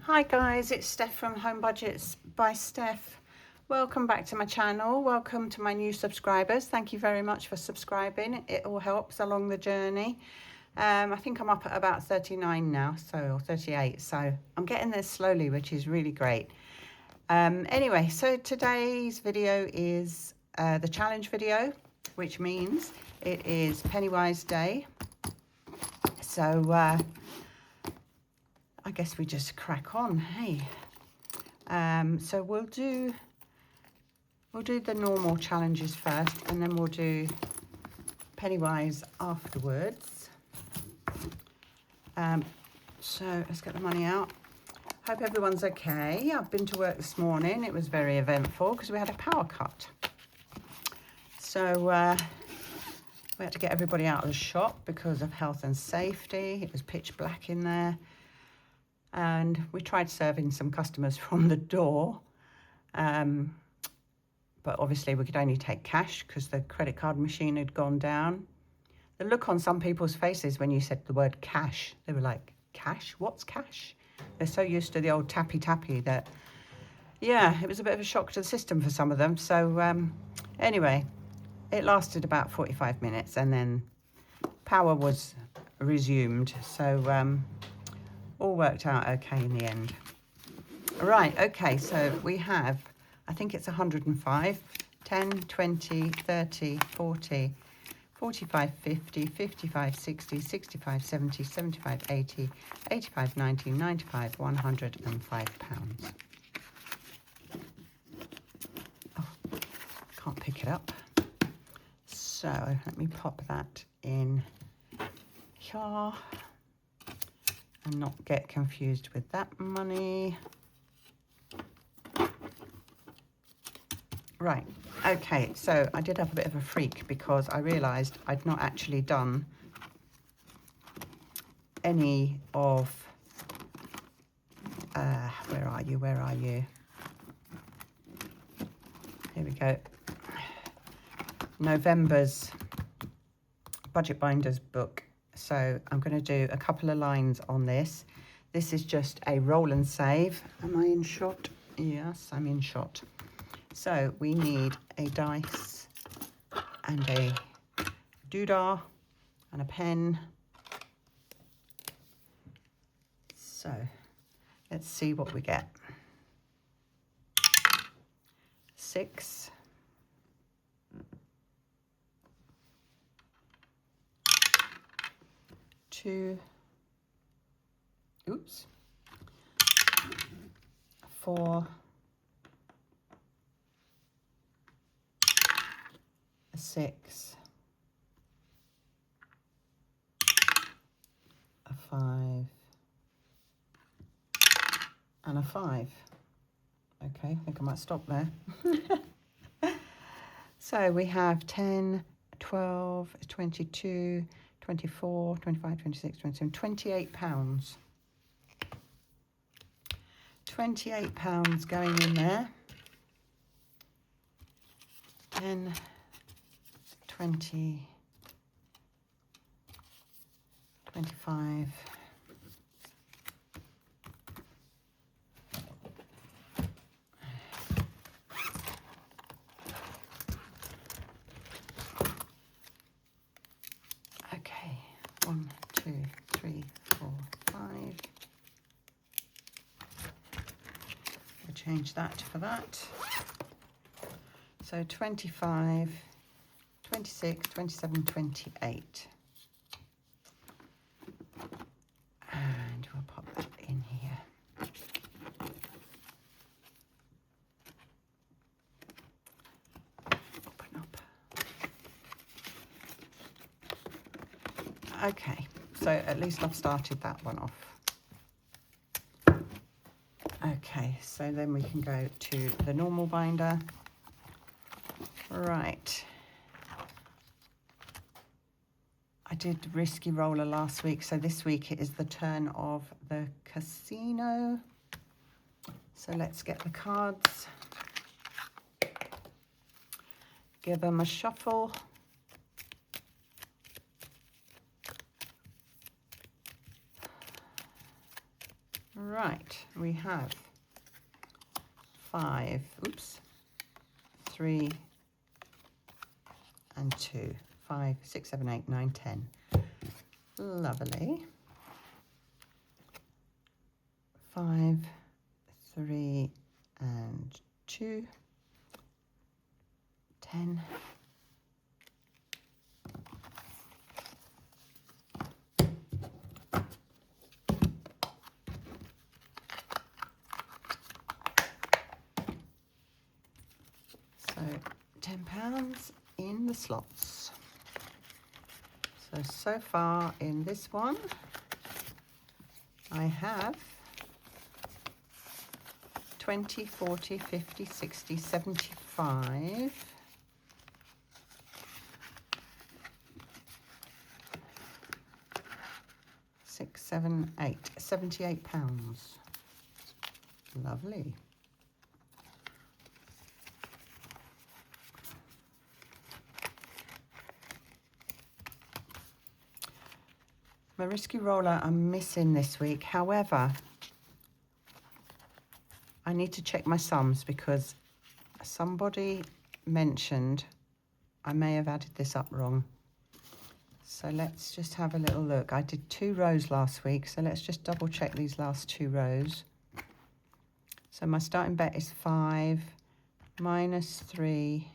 Hi guys, it's Steph from Home Budgets by Steph. Welcome back to my channel. Welcome to my new subscribers. Thank you very much for subscribing. It all helps along the journey. I think I'm up at about 39 now, or 38. So I'm getting there slowly, which is really great. Anyway, so today's video is the challenge video, which means it is Pennywise Day. So I guess we just crack on, hey. So we'll do the normal challenges first, and then we'll do Pennywise afterwards. So let's get the money out. Hope everyone's okay. I've been to work this morning. It was very eventful because we had a power cut. So we had to get everybody out of the shop because of health and safety. It was pitch black in there. And we tried serving some customers from the door. But obviously we could only take cash because the credit card machine had gone down. The look on some people's faces when you said the word cash, they were like, cash? What's cash? They're so used to the old tappy that, yeah, it was a bit of a shock to the system for some of them. So anyway, it lasted about 45 minutes and then power was resumed. So all worked out okay in the end. Right, okay, so we have, I think it's 105, 10, 20, 30, 40, 45, 50, 55, 60, 65, 70, 75, 80, 85, 90, 95, 105 pounds. Oh, can't pick it up. So let me pop that in here. And not get confused with that money. Right, okay, so I did have a bit of a freak because I realised I'd not actually done any of, where are you? Here we go. November's Budget Binders book. So I'm going to do a couple of lines on this. This is just a roll and save. Am I in shot? Yes, I'm in shot. So we need a dice and a doodah and a pen. So let's see what we get. 6. 2, oops, 4, 6, 5, and a 5. Okay, I think I might stop there. So we have 10, 12, 22, 24, 25, 26, 27, 28 pounds. 28 pounds going in there. 10, 20, 25. Okay, 1, 2, 3, 4, 5. We'll change that for that. So 25, 26, 27, 28. And we'll pop that in here. Open up. Okay, so at least I've started that one off. Okay, so then we can go to the normal binder. Right. I did Risky Roller last week, so this week it is the turn of the casino. So let's get the cards. Give them a shuffle. Right, we have 5, oops, 3 and 2. 5, 6, 7, 8, 9, 10. Lovely. 5, 3 and 2. 10. So £10 in the slots. So far in this one, I have 20, 40, 50, 60, 75. 6, 7, 8, £78. Lovely. My risky roller I'm missing this week. However, I need to check my sums because somebody mentioned I may have added this up wrong. So let's just have a little look. I did 2 rows last week, so let's just double check these last 2 rows. So my starting bet is 5 minus 3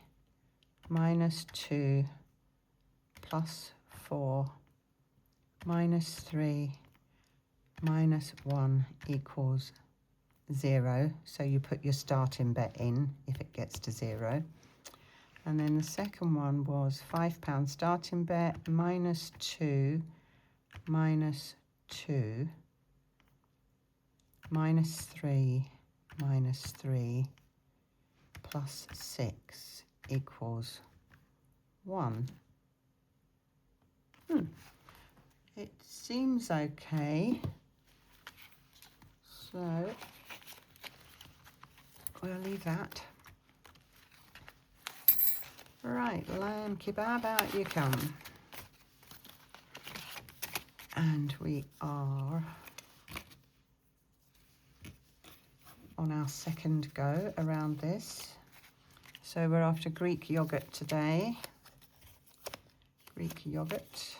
minus 2 plus 4 minus 3 minus 1 equals 0. So you put your starting bet in if it gets to 0. And then the second one was £5 starting bet minus 2 minus 2 minus 3 minus 3 plus 6 equals 1. It seems okay. So we'll leave that. Right, lamb kebab, out you come. And we are on our second go around this. So we're after Greek yogurt today. Greek yogurt.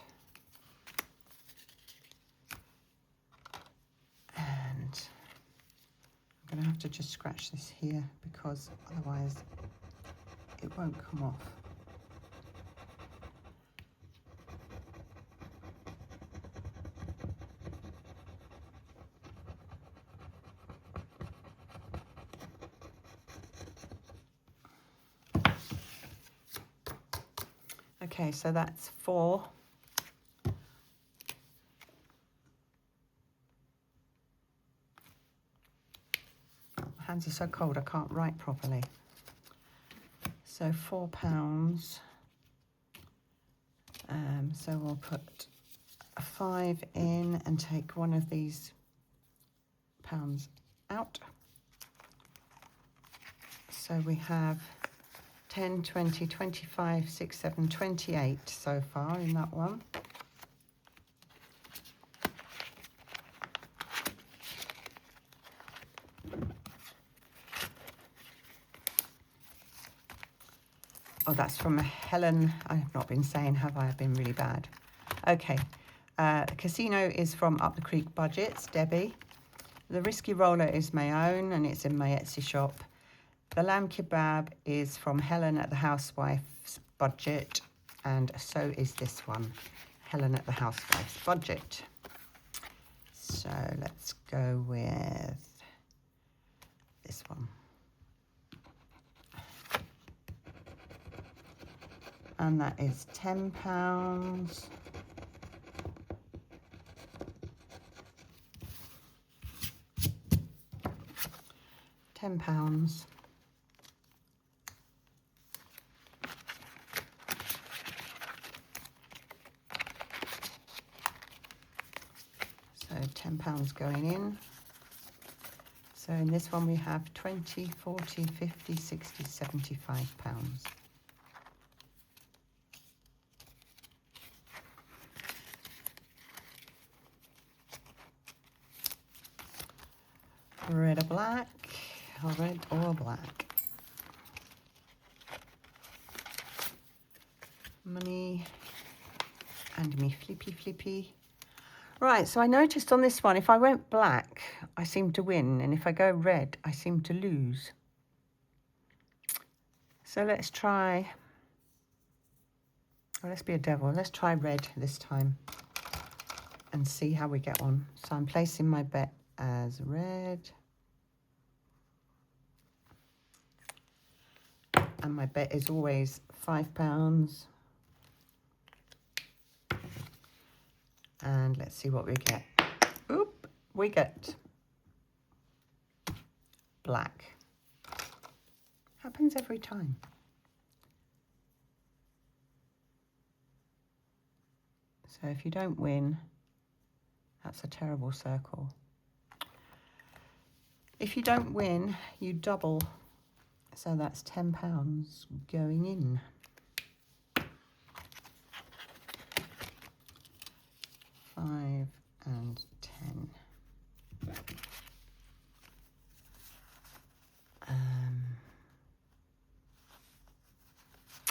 And I'm going to have to just scratch this here because otherwise it won't come off. Okay, so that's 4. My hands are so cold I can't write properly. So £4. So we'll put a 5 in and take one of these pounds out. So we have 10, 20, 25, 6, 7, 28 so far in that one. Oh, that's from Helen. I have not been saying, have I? I've been really bad. Okay. Casino is from Up the Creek Budgets, Debbie. The Risky Roller is my own and it's in my Etsy shop. The lamb kebab is from Helen at the Housewife's Budget, and so is this one, Helen at the Housewife's Budget. So let's go with this one. And that is £10. £10. So £10 going in. So in this one we have 20, 40, 50, 60, 75 pounds. Red or black, or red or black. Money and me flippy. Right, so I noticed on this one, if I went black, I seem to win, and if I go red, I seem to lose. So let's try, well, let's be a devil. Let's try red this time and see how we get on. So I'm placing my bet as red. And my bet is always £5. And let's see what we get. Oop, we get black. Happens every time. So if you don't win, that's a terrible circle. If you don't win, you double. So that's £10 going in. Five and 10.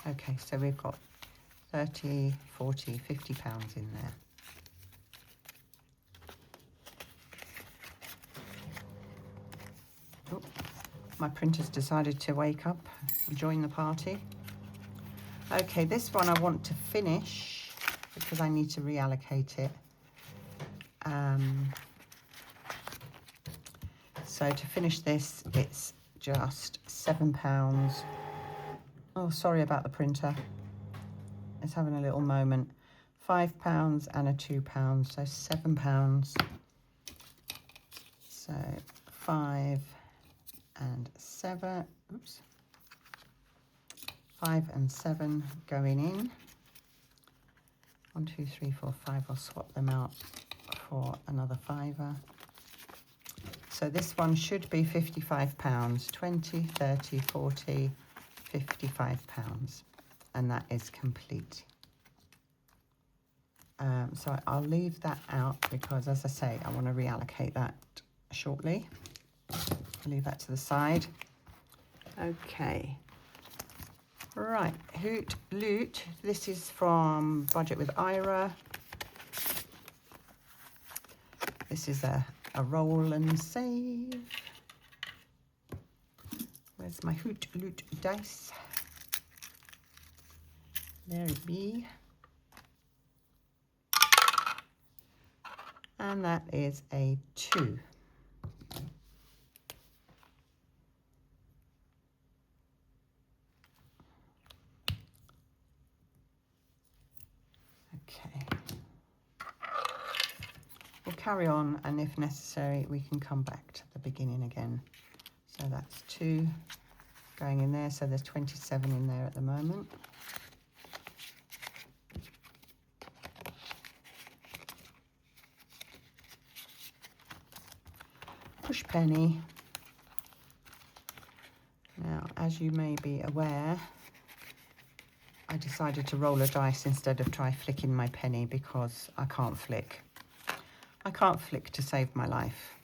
Okay, so we've got 30, 40, £50 in there. Oh, my printer's decided to wake up and join the party. Okay, this one I want to finish because I need to reallocate it. So to finish this, it's just £7. Oh, sorry about the printer. It's having a little moment. £5 and a £2, so £7. So 5 and 7. Oops. 5 and 7 going in. 1, 2, 3, 4, 5. I'll swap them out for another £5. So this one should be £55. 20, 30, 40, £55. And that is complete. So I'll leave that out because, as I say, I want to reallocate that shortly. I'll leave that to the side. Okay. Right, Hoot Loot. This is from Budget with Ira. This is a roll and save. Where's my Hoot Loot dice? There it be. And that is a 2. Okay. We'll carry on, and if necessary, we can come back to the beginning again. So that's 2 going in there. So there's 27 in there at the moment. Push penny. Now, as you may be aware, I decided to roll a dice instead of try flicking my penny because I can't flick. I can't flick to save my life.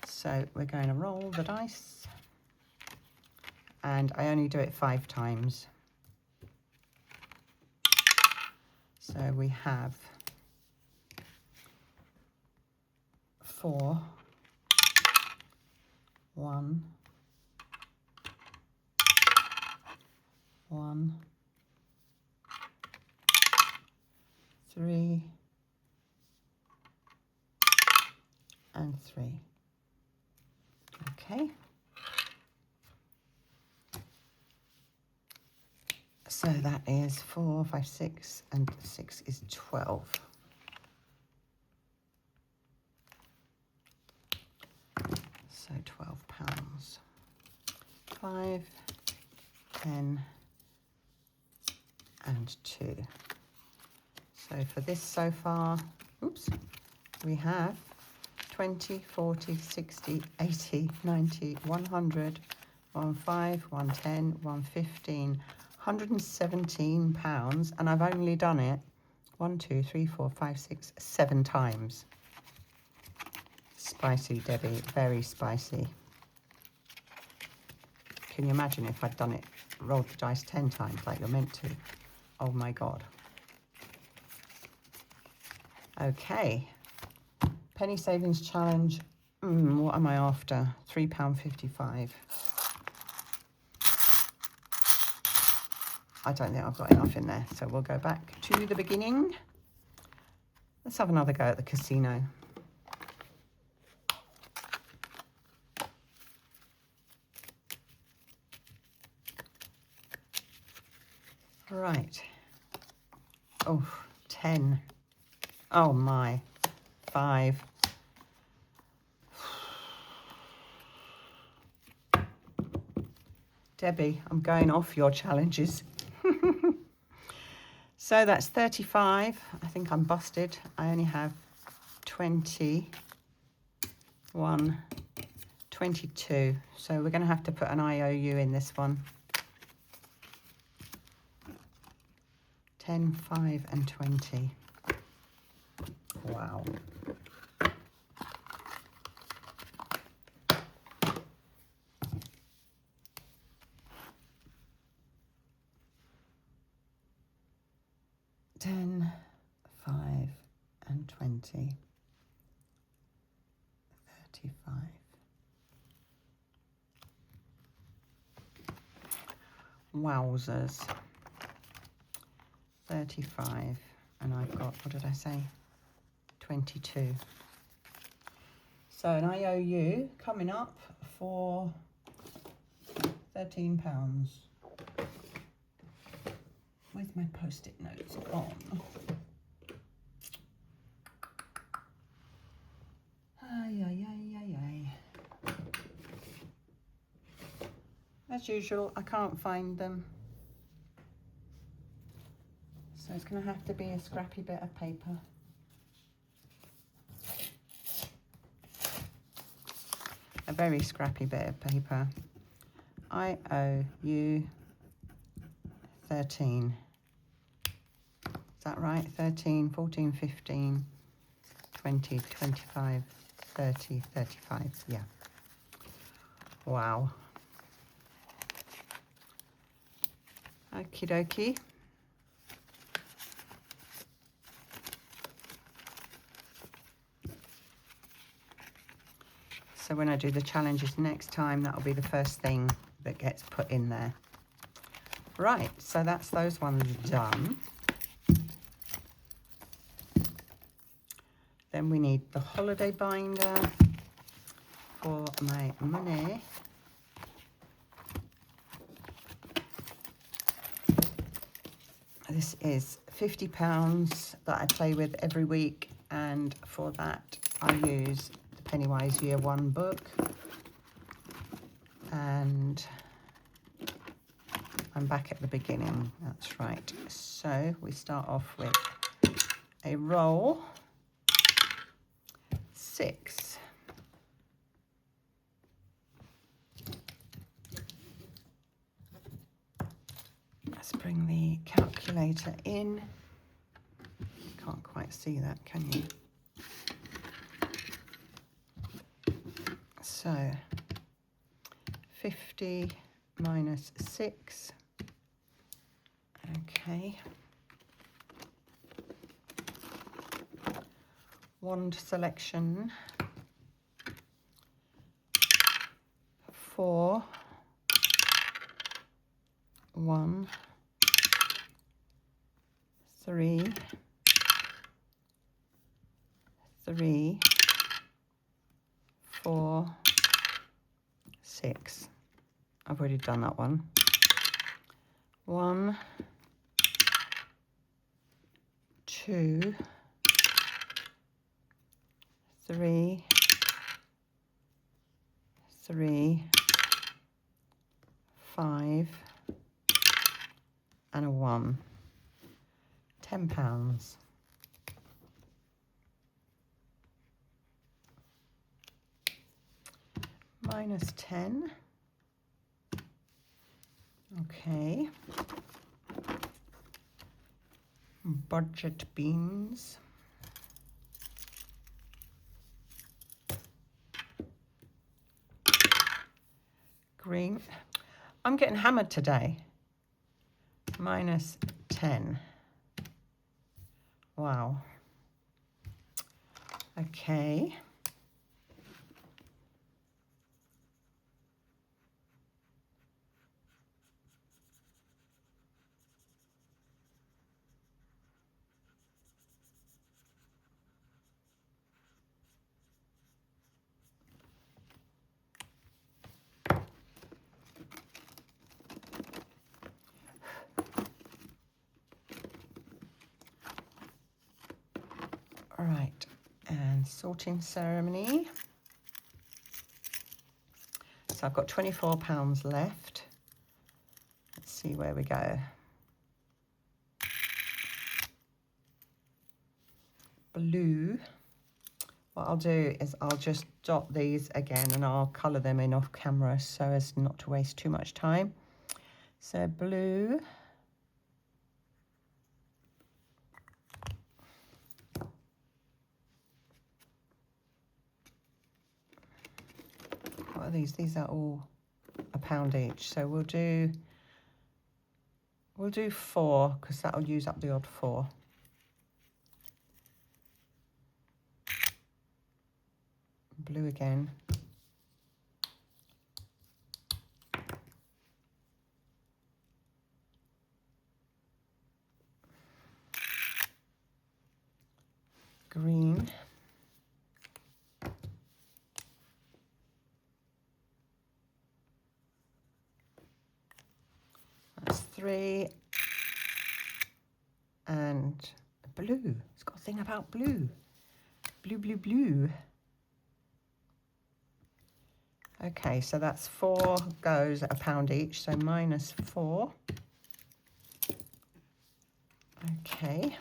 So we're going to roll the dice. And I only do it 5 times. So we have 4, 1, 1, 3, and 3. Okay. So that is 4, 5, 6, and 6 is 12. So £12. 5, 10, and 2. So for this so far, oops, we have 20, 40, 60, 80, 90, 100, 105, 110, 115, £117, and I've only done it 1, 2, 3, 4, 5, 6, 7 times. spicy, Debbie. Very spicy. Can you imagine if I'd done it, rolled the dice 10 times like you're meant to? Oh my God. Okay. Penny Savings Challenge. What am I after? £3.55. I don't think I've got enough in there, so we'll go back to the beginning. Let's have another go at the casino. Right. Oh, 10. Oh my. 5. Debbie, I'm going off your challenges. So that's 35. I think I'm busted. I only have 21, 22. So we're going to have to put an IOU in this one. 10, 5 and 20. Wow. $10, 5 and 20. 35. Wowzers. 35, and I've got, what did I say? 22. So an IOU coming up for £13. Where's my post-it notes gone? Ay, ay, ay, ay, ay. As usual, I can't find them. So it's going to have to be a scrappy bit of paper. A very scrappy bit of paper. I owe you 13. Is that right? 13, 14, 15, 20, 25, 30, 35. Yeah. Wow. Okie dokie. So when I do the challenges next time, that'll be the first thing that gets put in there. Right, so that's those ones done. Then we need the holiday binder for my money. This is £50 that I play with every week, and for that I use the Pennywise Year 1 book, and I'm back at the beginning, that's right. So we start off with a roll 6. Let's bring the calculator in. Can't quite see that, can you? So 50 minus 6. Okay. Wand selection. 4, 1, 3, 3, 4, 6. I've already done that one. 1, 2, 3, 3, 5, and a 1. £10. Minus 10. Okay. Budget beans. green. I'm getting hammered today. -10. Wow. Okay. All right, and sorting ceremony. So I've got £24 left. Let's see where we go. Blue. What I'll do is I'll just dot these again and I'll colour them in off camera so as not to waste too much time. So blue. What are these? These are all £1 each. So we'll do 4 because that'll use up the odd 4. Blue again. Green. That's 3. And blue. It's got a thing about blue. Blue, blue, blue. Okay, so that's 4 goes at £1 each, so -4. Okay.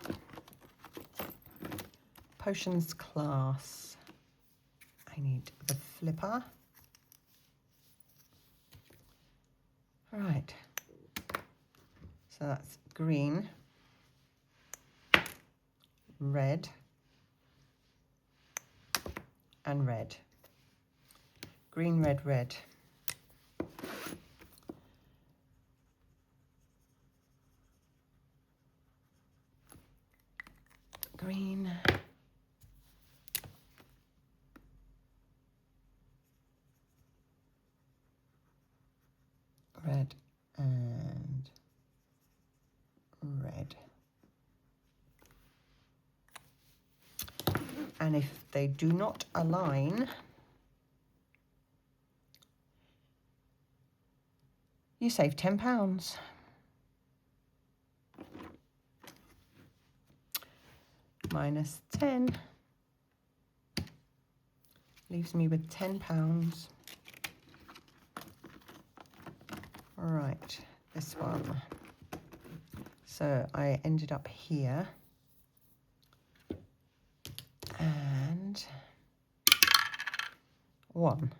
Potions class. I need the flipper. All right. So that's green, red, and red. Green, red, red. Green. Red and red. And if they do not align, you save £10. -10 leaves me with £10. All right, this one. So I ended up here. And 1.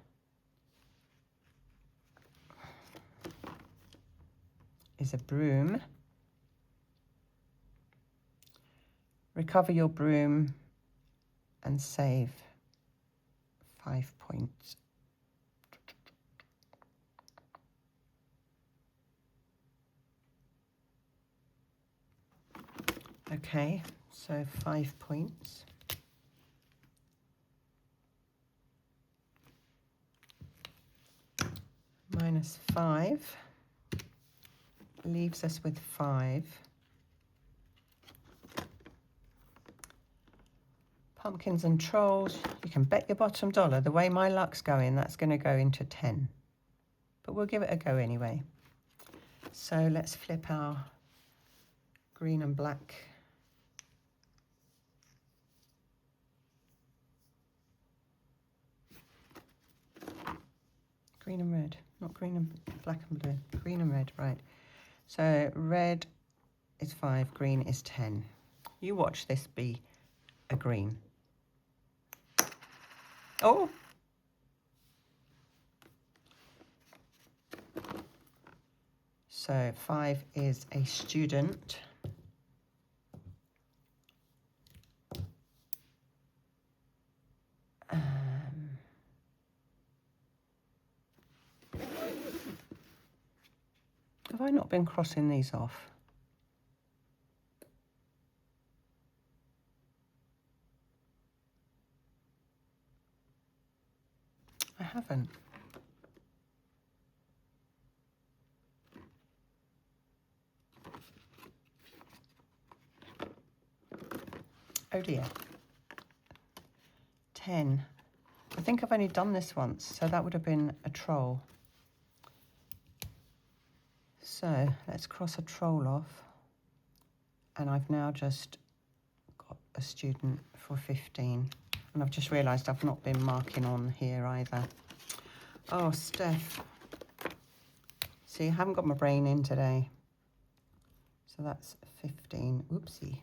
Is a broom. Recover your broom and save 5 points. Okay, so 5 points. -5 leaves us with 5. Pumpkins and trolls, you can bet your bottom dollar, the way my luck's going, that's going to go into 10. But we'll give it a go anyway. So let's flip our green and black. Green and red, not green and black and blue, green and red, right. So red is 5, green is 10. You watch this be a green. Oh! So 5 is a student. Have I not been crossing these off? I haven't. Oh dear. 10. I think I've only done this once, so that would have been a troll. So let's cross a troll off. And I've now just got a student for 15. And I've just realised I've not been marking on here either. Oh, Steph. See, I haven't got my brain in today. So that's 15. Oopsie.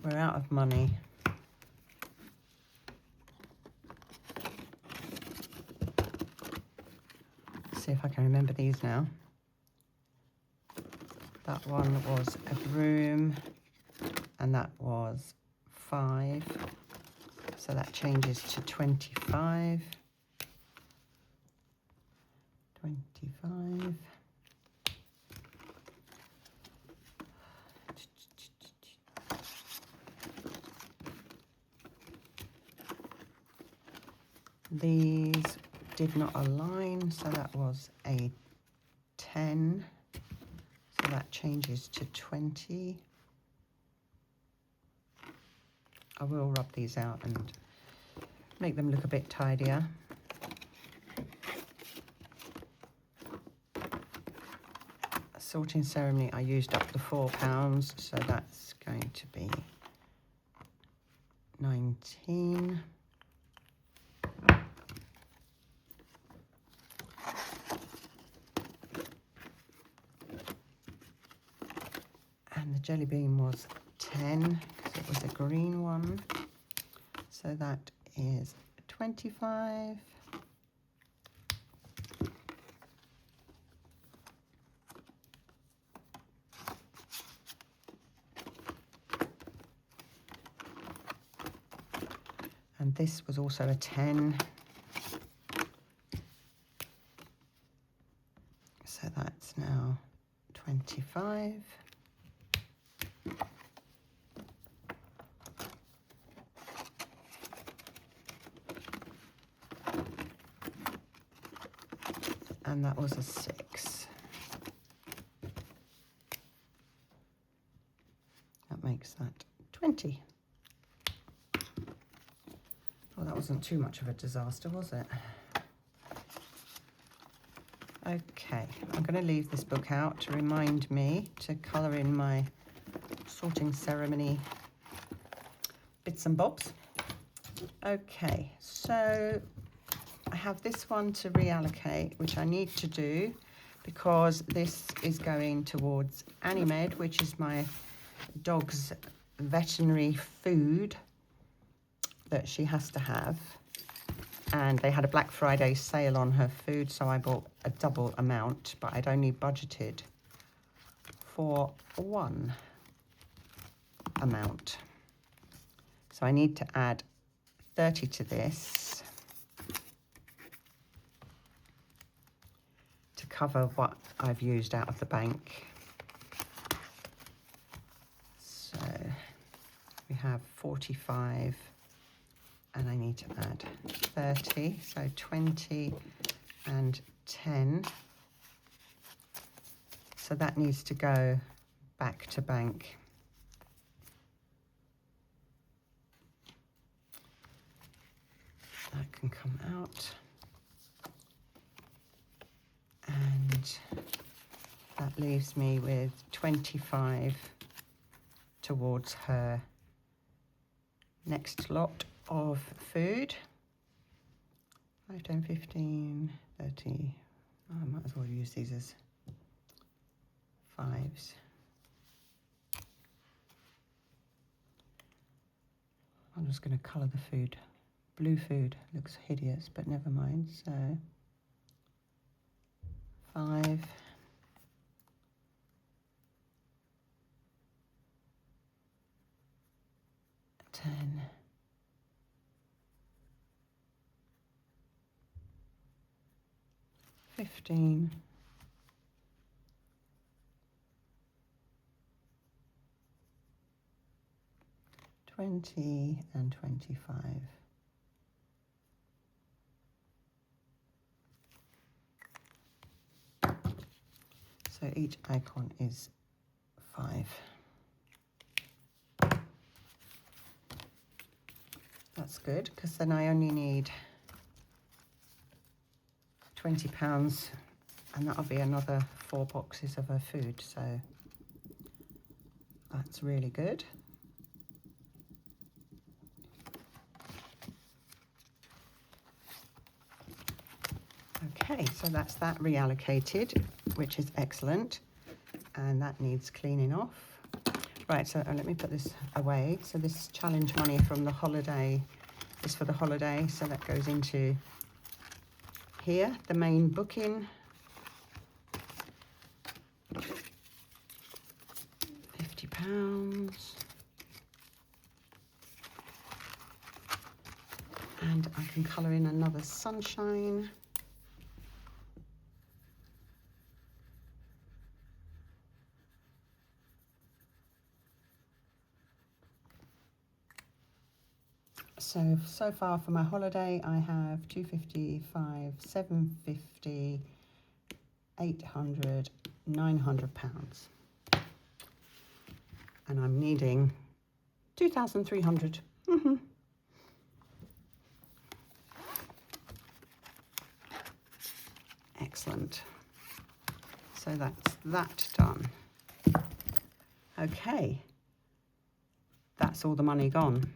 We're out of money. See if I can remember these now. That one was a broom, and that was 5. So that changes to 25. 25. These did not align, so that was a 10. So that changes to 20. I will rub these out and make them look a bit tidier. Sorting ceremony, I used up the £4, so that's going to be 19. And the jelly bean was 10 because it was a green one. So that is 25. And this was also a 10. So that's now 25. And that was a 6. That makes that 20. Well, that wasn't too much of a disaster, was it? Okay, I'm going to leave this book out to remind me to colour in my sorting ceremony bits and bobs. Okay, so I have this one to reallocate, which I need to do because this is going towards Animed, which is my dog's veterinary food that she has to have. And they had a Black Friday sale on her food, so I bought a double amount, but I'd only budgeted for one amount. So I need to add 30 to this to cover what I've used out of the bank. So we have 45. And I need to add 30, so 20 and 10. So that needs to go back to bank. That can come out. And that leaves me with 25 towards her next lot of food. 5, 10, 15, 30. Oh, I might as well use these as 5s. I'm just going to colour the food. Blue food looks hideous, but never mind. So 5. 10. 15, 20 and 25. So each icon is 5. That's good, because then I only need £20, and that'll be another 4 boxes of her food, so that's really good. Okay, so that's that reallocated, which is excellent, and that needs cleaning off. Right, so let me put this away. So this challenge money from the holiday is for the holiday, so that goes into here, the main booking. £50. And I can colour in another sunshine. So far for my holiday, I have 255, 750, 800, 900 pounds. And I'm needing 2,300. Excellent. So that's that done. Okay. That's all the money gone.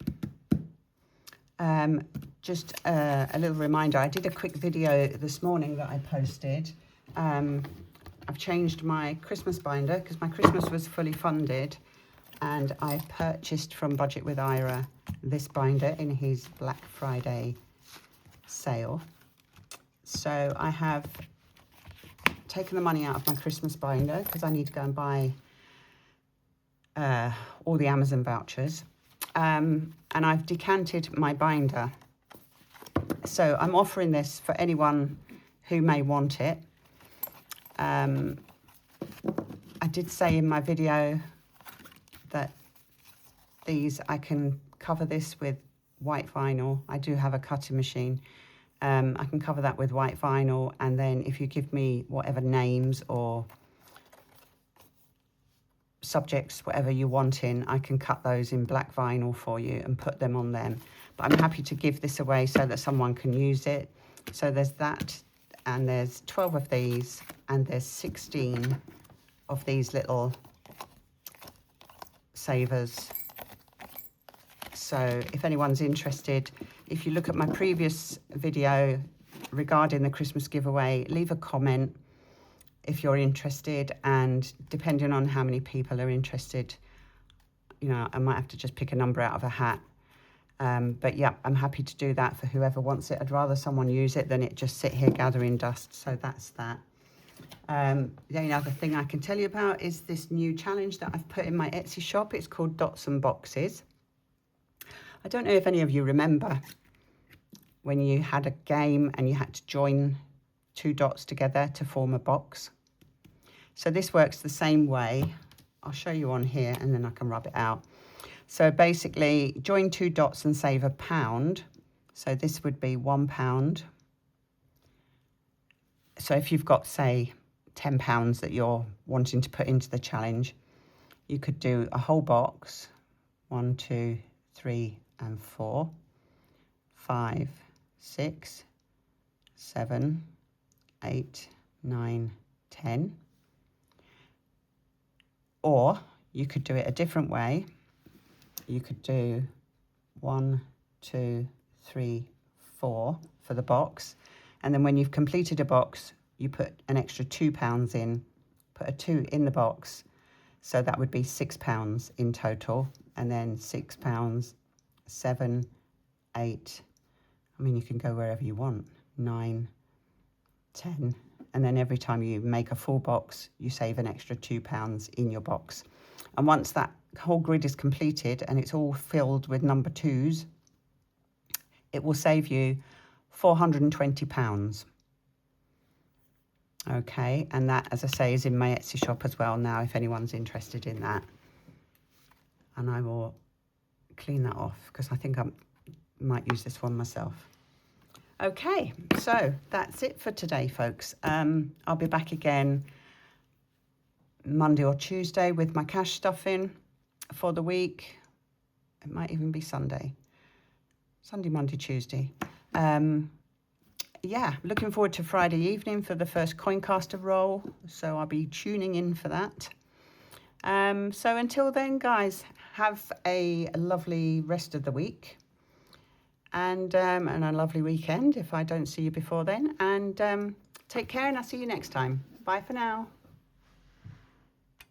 Just a little reminder, I did a quick video this morning that I posted. I've changed my Christmas binder because my Christmas was fully funded, and I purchased from Budget with Ira this binder in his Black Friday sale. So I have taken the money out of my Christmas binder because I need to go and buy all the Amazon vouchers. And I've decanted my binder. So I'm offering this for anyone who may want it. I did say in my video that I can cover this with white vinyl. I do have a cutting machine. I can cover that with white vinyl, and then if you give me whatever names or subjects, whatever you want in, I can cut those in black vinyl for you and put them on them. But I'm happy to give this away so that someone can use it. So there's that, and there's 12 of these, and there's 16 of these little savers. So if anyone's interested, if you look at my previous video regarding the Christmas giveaway, leave a comment if you're interested, and depending on how many people are interested, you know, I might have to just pick a number out of a hat. But yeah, I'm happy to do that for whoever wants it. I'd rather someone use it than it just sit here gathering dust. So that's that. The only other thing I can tell you about is this new challenge that I've put in my Etsy shop. It's called Dots and Boxes. I don't know if any of you remember when you had a game and you had to join 2 dots together to form a box. So this works the same way. I'll show you on here and then I can rub it out. So basically, join 2 dots and save £1. So this would be £1. So if you've got, say, £10 that you're wanting to put into the challenge, you could do a whole box, 1, 2, 3, and 4, 5, 6, 7, 8, 9, 10. Or you could do it a different way. You could do 1, 2, 3, 4 for the box. And then when you've completed a box, you put an extra £2 in, put a 2 in the box. So that would be £6 in total. And then £6, 7, 8. I mean, you can go wherever you want. 9, 10. And then every time you make a full box, you save an extra £2 in your box. And once that whole grid is completed and it's all filled with number 2s, it will save you £420. Okay, and that, as I say, is in my Etsy shop as well now, if anyone's interested in that. And I will clean that off because I think I might use this one myself. Okay, so that's it for today, folks. I'll be back again Monday or Tuesday with my cash stuffing for the week. It might even be Sunday, Monday, Tuesday. Yeah, looking forward to Friday evening for the first Coincaster roll, so I'll be tuning in for that. So until then, guys, have a lovely rest of the week and a lovely weekend if I don't see you before then. And take care, and I'll see you next time. Bye for now.